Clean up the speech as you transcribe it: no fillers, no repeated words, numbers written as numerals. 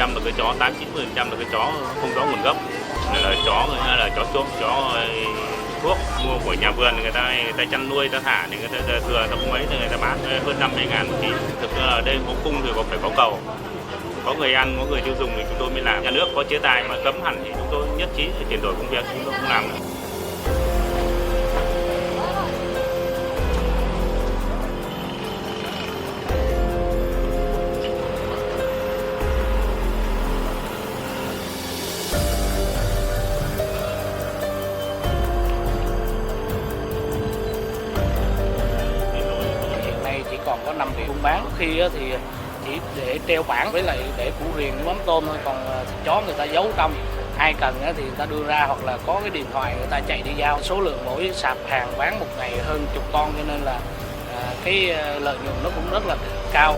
90% là cái chó, 8-90% là cái chó không rõ nguồn gốc, là chó là chó trộm, chó thuốc mua của nhà vườn, người ta chăn nuôi, ta thả thì người ta thừa ta không mấy thì người ta bán hơn 50.000 một ký. Thực ra ở đây có cung thì phải có cầu, có người ăn, có người tiêu dùng thì chúng tôi mới làm. Nhà nước có chế tài mà cấm hẳn thì chúng tôi nhất trí để chuyển đổi công việc, chúng tôi không làm nữa. Còn có 5 điểm buôn bán, khi thì chỉ để treo bảng với lại để củ riềng mắm tôm thôi, còn chó người ta giấu trong, ai cần thì người ta đưa ra, hoặc là có cái điện thoại người ta chạy đi giao. Số lượng mỗi sạp hàng bán một ngày hơn chục con, cho nên là cái lợi nhuận nó cũng rất là cao.